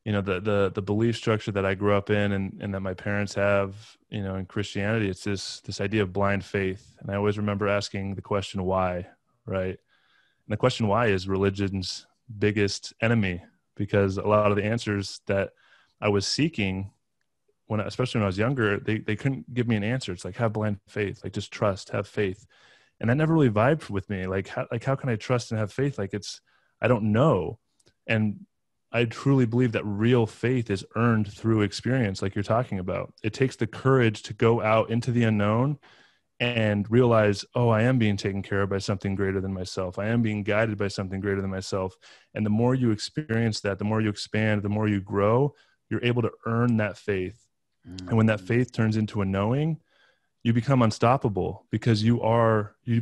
the belief structure that I grew up in and that my parents have, in Christianity, it's this idea of blind faith. And I always remember asking the question why, right? And the question why is religion's biggest enemy, because a lot of the answers that I was seeking especially when I was younger, they couldn't give me an answer. It's like, have blind faith, like just trust, have faith. And that never really vibed with me. Like how can I trust and have faith? Like I don't know. And I truly believe that real faith is earned through experience, like you're talking about. It takes the courage to go out into the unknown and realize, oh, I am being taken care of by something greater than myself. I am being guided by something greater than myself. And the more you experience that, the more you expand, the more you grow, you're able to earn that faith. And when that faith turns into a knowing, you become unstoppable, because you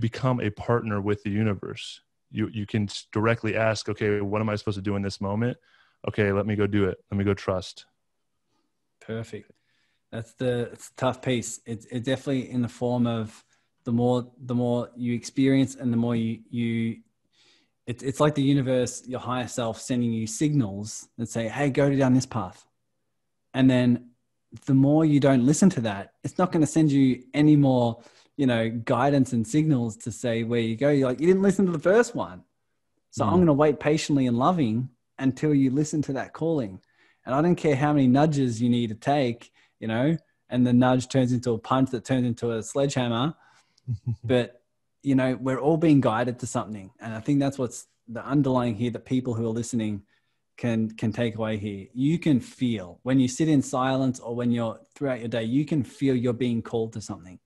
become a partner with the universe. You can directly ask, okay, what am I supposed to do in this moment? Okay, let me go do it. Let me go trust.
Perfect. It's a tough piece. It's definitely in the form of the more you experience, and the more it's like the universe, your higher self, sending you signals that say, hey, go down this path. And then the more you don't listen to that, it's not going to send you any more, guidance and signals to say where you go. You're like, you didn't listen to the first one. So I'm going to wait patiently and loving until you listen to that calling. And I don't care how many nudges you need to take, and the nudge turns into a punch that turns into a sledgehammer. But, we're all being guided to something. And I think that's what's the underlying here, that people who are listening can take away here. You can feel when you sit in silence, or when you're throughout your day, you can feel you're being called to something,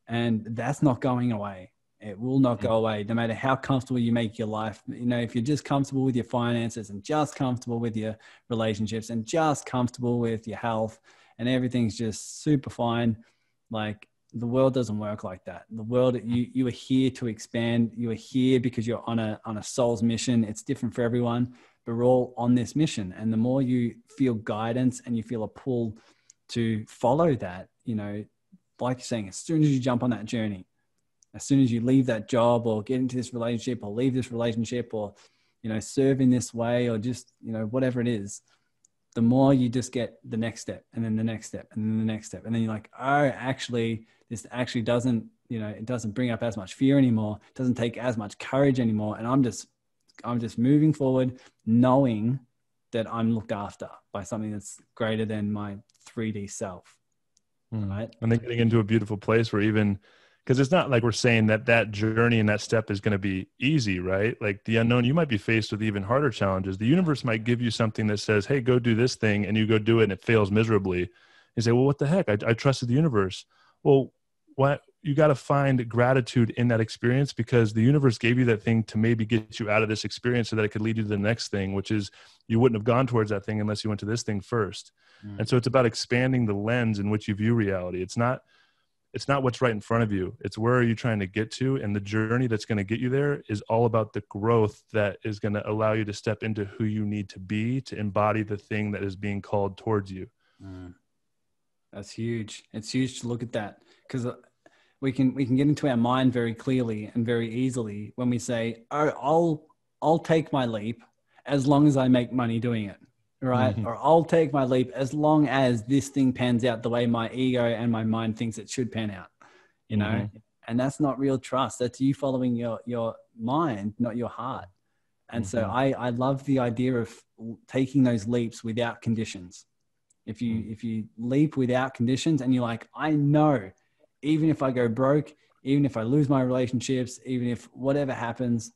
and that's not going away. It will not go away, no matter how comfortable you make your life. If you're just comfortable with your finances, and just comfortable with your relationships, and just comfortable with your health, and everything's just super fine, like, the world doesn't work like that. The world, you are here to expand. You are here because you're on a soul's mission. It's different for everyone, but we're all on this mission. And the more you feel guidance and you feel a pull to follow that, like you're saying, as soon as you jump on that journey, as soon as you leave that job, or get into this relationship, or leave this relationship, or, serve in this way, or just, whatever it is, the more you just get the next step, and then the next step, and then the next step. And then you're like, oh, actually, this actually doesn't, it doesn't bring up as much fear anymore. It doesn't take as much courage anymore. And I'm just moving forward, knowing that I'm looked after by something that's greater than my 3D self. Right.
And then getting into a beautiful place where because it's not like we're saying that journey and that step is going to be easy, right? Like the unknown, you might be faced with even harder challenges. The universe might give you something that says, hey, go do this thing, and you go do it and it fails miserably. You say, well, what the heck? I trusted the universe. Well, what? You got to find gratitude in that experience, because the universe gave you that thing to maybe get you out of this experience so that it could lead you to the next thing, which is you wouldn't have gone towards that thing unless you went to this thing first. And so it's about expanding the lens in which you view reality. It's not what's right in front of you. It's where are you trying to get to? And the journey that's going to get you there is all about the growth that is going to allow you to step into who you need to be to embody the thing that is being called towards you.
That's huge. It's huge to look at that, because we can get into our mind very clearly and very easily when we say, oh, I'll take my leap as long as I make money doing it. Right. Or I'll take my leap as long as this thing pans out the way my ego and my mind thinks it should pan out, and that's not real trust. That's you following your mind, not your heart. And so I love the idea of taking those leaps without conditions. If you leap without conditions, and you're like, I know, even if I go broke, even if I lose my relationships, even if whatever happens,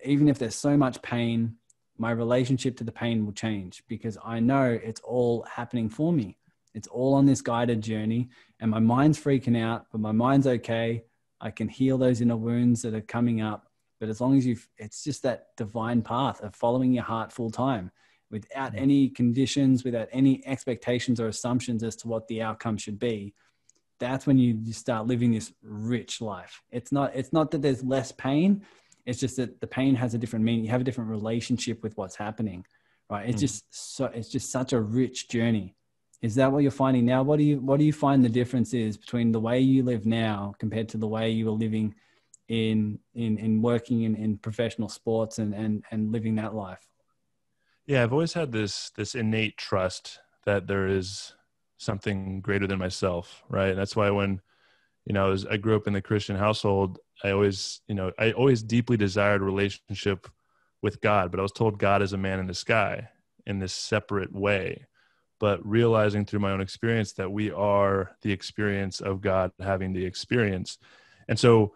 even if there's so much pain, my relationship to the pain will change, because I know it's all happening for me. It's all on this guided journey, and my mind's freaking out, but my mind's okay. I can heal those inner wounds that are coming up. But as long as it's just that divine path of following your heart full time, without any conditions, without any expectations or assumptions as to what the outcome should be. That's when you start living this rich life. It's not that there's less pain. It's just that the pain has a different meaning. You have a different relationship with what's happening, right? It's just such a rich journey. Is that what you're finding now? What do you find the difference is between the way you live now compared to the way you were living in working in professional sports and living that life?
Yeah, I've always had this innate trust that there is something greater than myself, right? And that's why when, I grew up in the Christian household, I always deeply desired a relationship with God, but I was told God is a man in the sky in this separate way. But realizing through my own experience that we are the experience of God having the experience. And so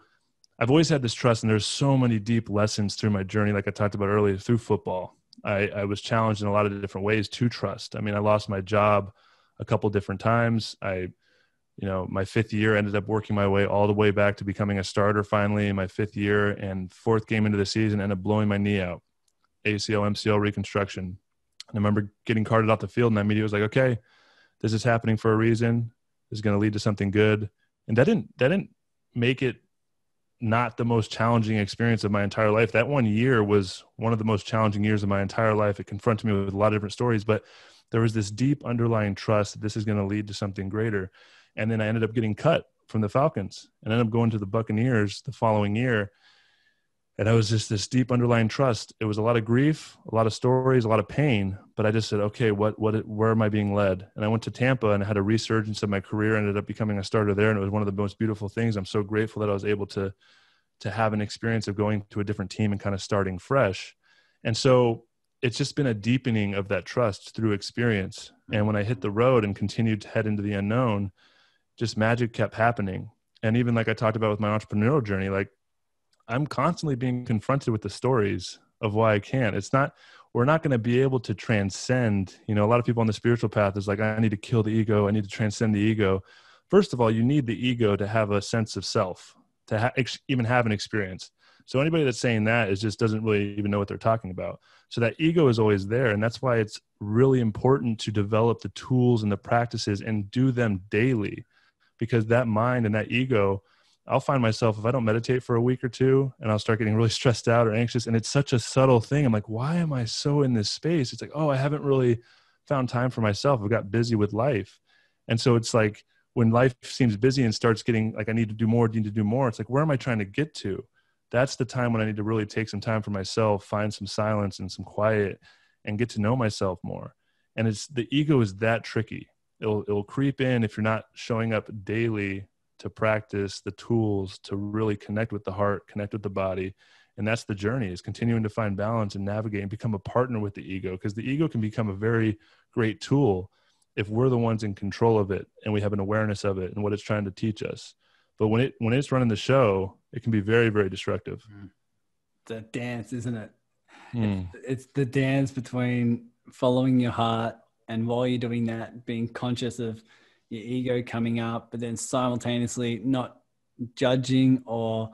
I've always had this trust, and there's so many deep lessons through my journey, like I talked about earlier, through football. I was challenged in a lot of different ways to trust. I mean, I lost my job a couple different times. My fifth year ended up working my way all the way back to becoming a starter finally in my fifth year, and fourth game into the season ended up blowing my knee out, ACL, MCL reconstruction. And I remember getting carted off the field, and that media was like, okay, this is happening for a reason. This is going to lead to something good. And that didn't make it not the most challenging experience of my entire life. That 1 year was one of the most challenging years of my entire life. It confronted me with a lot of different stories, but there was this deep underlying trust that this is going to lead to something greater. And then I ended up getting cut from the Falcons and ended up going to the Buccaneers the following year. And I was just this deep underlying trust. It was a lot of grief, a lot of stories, a lot of pain, but I just said, okay, where am I being led? And I went to Tampa and I had a resurgence of my career, ended up becoming a starter there. And it was one of the most beautiful things. I'm so grateful that I was able to have an experience of going to a different team and kind of starting fresh. And so it's just been a deepening of that trust through experience. And when I hit the road and continued to head into the unknown, just magic kept happening. And even like I talked about with my entrepreneurial journey, like I'm constantly being confronted with the stories of why I can't. We're not going to be able to transcend, a lot of people on the spiritual path is like, I need to kill the ego. I need to transcend the ego. First of all, you need the ego to have a sense of self, to even have an experience. So anybody that's saying that just doesn't really even know what they're talking about. So that ego is always there. And that's why it's really important to develop the tools and the practices and do them daily, because that mind and that ego, I'll find myself, if I don't meditate for a week or two, and I'll start getting really stressed out or anxious. And it's such a subtle thing. I'm like, why am I so in this space? It's like, oh, I haven't really found time for myself. I've got busy with life. And so it's like, when life seems busy and starts getting like, I need to do more. It's like, where am I trying to get to? That's the time when I need to really take some time for myself, find some silence and some quiet, and get to know myself more. And the ego is that tricky. It'll creep in if you're not showing up daily to practice the tools to really connect with the heart, connect with the body. And that's the journey, is continuing to find balance and navigate and become a partner with the ego, because the ego can become a very great tool if we're the ones in control of it and we have an awareness of it and what it's trying to teach us. But when it's running the show, it can be very, very destructive.
The dance, isn't it? It's the dance between following your heart, and while you're doing that, being conscious of your ego coming up, but then simultaneously not judging or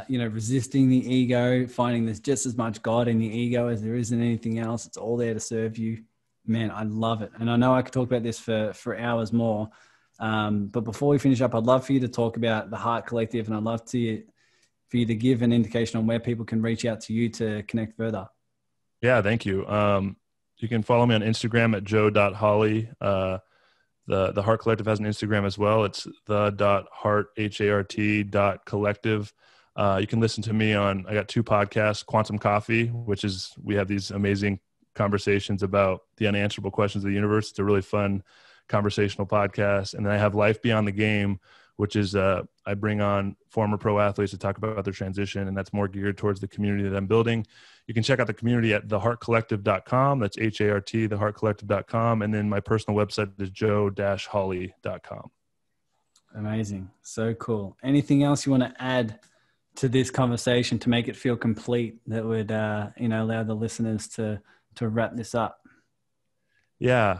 resisting the ego, finding there's just as much God in the ego as there is in anything else. It's all there to serve you. Man, I love it. And I know I could talk about this for hours more. But before we finish up, I'd love for you to talk about the Heart Collective, and I'd love for you to give an indication on where people can reach out to you to connect further.
Yeah, thank you. You can follow me on Instagram at joe.hawley. The Heart Collective has an Instagram as well. It's the.heart, HART.collective. You can listen to me I got 2 podcasts, Quantum Coffee, which is, we have these amazing conversations about the unanswerable questions of the universe. It's a really fun conversational podcast. And then I have Life Beyond the Game, which is I bring on former pro athletes to talk about their transition, and that's more geared towards the community that I'm building. You can check out the community at theheartcollective.com. That's HART, theheartcollective.com. And then my personal website is joe-hawley.com.
Amazing. So cool. Anything else you want to add to this conversation to make it feel complete that would allow the listeners to wrap this up?
Yeah.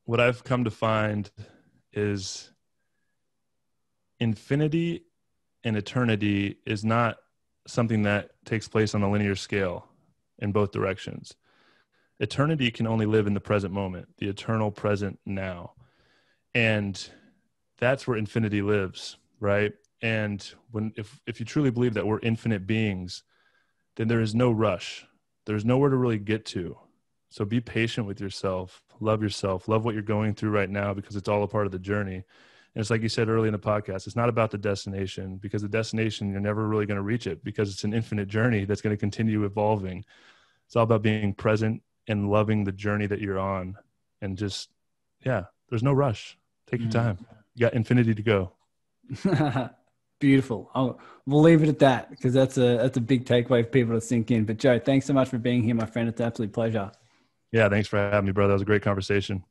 What I've come to find is infinity and eternity is not something that takes place on a linear scale in both directions. Eternity can only live in the present moment, the eternal present now. And that's where infinity lives, right? And if you truly believe that we're infinite beings, then there is no rush. There's nowhere to really get to. So be patient with yourself, love what you're going through right now, because it's all a part of the journey. And it's like you said early in the podcast, it's not about the destination, because the destination, you're never really going to reach it, because it's an infinite journey that's going to continue evolving. It's all about being present and loving the journey that you're on. And just, there's no rush. Take your time. You got infinity to go.
Beautiful. We'll leave it at that because that's a big takeaway for people to sink in. But Joe, thanks so much for being here, my friend. It's an absolute pleasure.
Yeah, thanks for having me, brother. That was a great conversation.